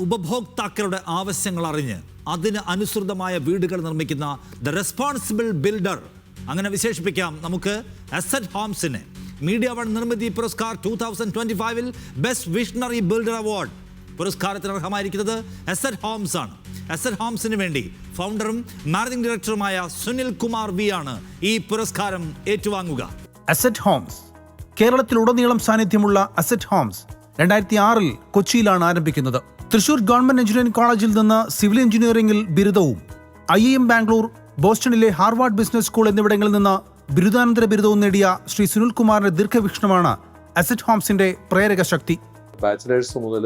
ഉപഭോക്താക്കളുടെ ആവശ്യങ്ങൾ അറിഞ്ഞ് അതിന് അനുസൃതമായ വീടുകൾ നിർമ്മിക്കുന്ന ദ റെസ്പോൺസിബിൾ ബിൽഡർ, അങ്ങനെ വിശേഷിപ്പിക്കാം നമുക്ക് asset ഹോംസിനെ. Media one Nirmithi Puraskar 2025-ൽ ബെസ്റ്റ് വിഷണറി ബിൽഡർ അവാർഡ് പുരസ്കാരത്തിന് അർഹമായിരിക്കുന്നത് അസറ്റ് ഹോംസ് ആണ്. അസറ്റ് ഹോംസിന് വേണ്ടി ഫൗണ്ടറും മാനേജിംഗ് ഡയറക്ടറുമായ സുനിൽ കുമാർ വി ആണ് ഈ പുരസ്കാരം ഏറ്റുവാങ്ങുക. അസറ്റ് ഹോംസ് കേരളത്തിലുടനീളം സാന്നിധ്യമുള്ള അസറ്റ് ഹോംസ് 2006-ൽ കൊച്ചിയിലാണ് ആരംഭിക്കുന്നത്. തൃശൂർ ഗവൺമെന്റ് എഞ്ചിനീയറിംഗ് കോളേജിൽ നിന്ന് സിവിൽ എഞ്ചിനീയറിംഗിൽ ബിരുദവും IIM ബാംഗ്ലൂർ, ബോസ്റ്റണിലെ ഹാർവാർഡ് ബിസിനസ് സ്കൂൾ എന്നിവിടങ്ങളിൽ നിന്ന് ബിരുദാനന്തര ബിരുദവും നേടിയ ശ്രീ സുനിൽ കുമാറിന്റെ ദീർഘവീക്ഷണമാണ് അസറ്റ് ഹോംസിന്റെ പ്രേരക ശക്തി. ബാച്ചിലേഴ്സ് മുതൽ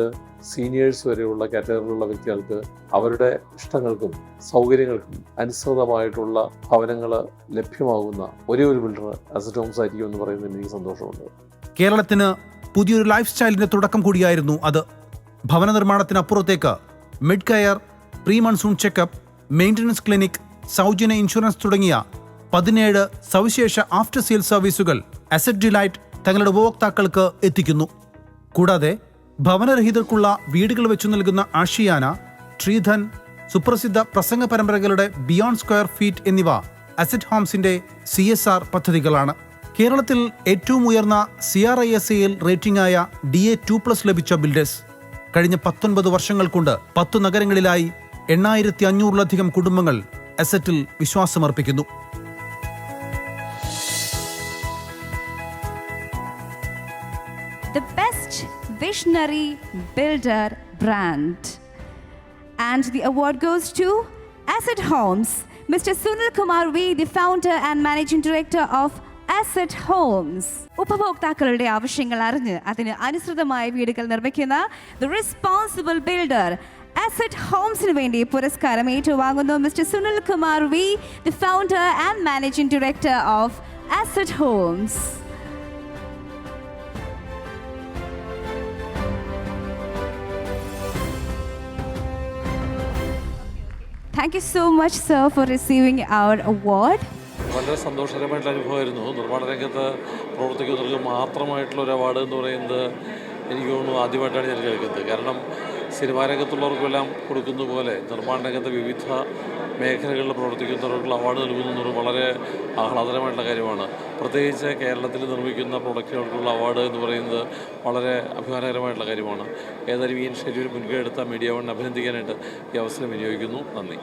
സീനിയേഴ്സ് വരെയുള്ള കാറ്റഗറിയിലുള്ള വ്യക്തികൾക്ക് അവരുടെ ഇഷ്ടങ്ങൾക്കും സൗകര്യങ്ങൾക്കും അനുസൃതമായിട്ടുള്ള ഭവനങ്ങൾ ലഭ്യമാകുന്ന ഒരേ ഒരു ബിൽഡർ അസറ്റ് ഹോംസ് ആയിരിക്കും എന്ന് പറയുന്നതിൽ എനിക്ക് സന്തോഷമുണ്ട്. കേരളത്തിന് പുതിയൊരു ലൈഫ് സ്റ്റൈലിന്റെ തുടക്കം കൂടിയായിരുന്നു അത്. ഭവന നിർമ്മാണത്തിനപ്പുറത്തേക്ക് mid care, pre monsoon checkup, maintenance clinic, സൗജന്യ ഇൻഷുറൻസ് തുടങ്ങിയ 17 സവിശേഷ ആഫ്റ്റർ സെയിൽ സർവീസുകൾ അസറ്റ് ഡിലൈറ്റ് തങ്ങളുടെ ഉപഭോക്താക്കൾക്ക് എത്തിക്കുന്നു. കൂടാതെ ഭവനരഹിതർക്കുള്ള വീടുകൾ വെച്ചു നൽകുന്ന ആഷിയാന, ട്രീധൻ, സുപ്രസിദ്ധ പ്രസംഗ പരമ്പരകളുടെ ബിയോണ്ട് സ്ക്വയർ ഫീറ്റ് എന്നിവ അസറ്റ് ഹോംസിന്റെ CSR പദ്ധതികളാണ്. കേരളത്തിൽ ഏറ്റവും ഉയർന്ന CRISAയിൽ റേറ്റിംഗായ DA2+ ലഭിച്ച ബിൽഡേഴ്സ്. കഴിഞ്ഞ 19 വർഷങ്ങൾ കൊണ്ട് 10 നഗരങ്ങളിലായി 8500-ലധികം കുടുംബങ്ങൾ അസറ്റിൽ വിശ്വാസമർപ്പിക്കുന്നു. The best visionary builder brand, and the award goes to Asset Homes. Mr. Sunil Kumar V, the founder and managing director of Asset Homes. ഉപഭോക്താക്കളുടെ ആവശ്യങ്ങൾ അറിഞ്ഞ് അതിന് അനുസൃതമായ വീടുകൾ നിർമ്മിക്കുന്ന ദ റെസ്പോൺസിബിൾ ബിൽഡർ അസറ്റ് ഹോംസിന് വേണ്ടി പുരസ്കാരം ഏറ്റുവാങ്ങുന്നു mister Sunil Kumar V, the founder and managing director of Asset Homes. Thank you so much, sir, for receiving our award. വളരെ സന്തോഷകരമായിട്ടുള്ള അനുഭവമായിരുന്നു. നിർമ്മാണ രംഗത്ത് പ്രവർത്തിക്കുന്നവർക്ക് മാത്രമായിട്ടുള്ള ഒരു അവാർഡ് എന്ന് പറയുന്നത് എനിക്ക് തോന്നുന്നു ആദ്യമായിട്ടാണ് ഞാൻ കേൾക്കുന്നത്. കാരണം സിനിമാ രംഗത്തുള്ളവർക്കെല്ലാം കൊടുക്കുന്ന പോലെ നിർമ്മാണ രംഗത്തെ വിവിധ മേഖലകളിൽ പ്രവർത്തിക്കുന്നവർക്കുള്ള അവാർഡ് നൽകുന്നത് വളരെ ആഹ്ലാദകരമായിട്ടുള്ള കാര്യമാണ്. പ്രത്യേകിച്ച് കേരളത്തിൽ നിർമ്മിക്കുന്ന പ്രൊഡക്റ്റുകൾക്കുള്ള അവാർഡ് എന്ന് പറയുന്നത് വളരെ അഭിമാനകരമായിട്ടുള്ള കാര്യമാണ്. ഏതായാലും ഈ ഷെഡ്യൂൾ മുൻകൈ എടുത്ത മീഡിയ വൺ അഭിനന്ദിക്കാനായിട്ട് ഈ അവസരം വിനിയോഗിക്കുന്നു. നന്ദി.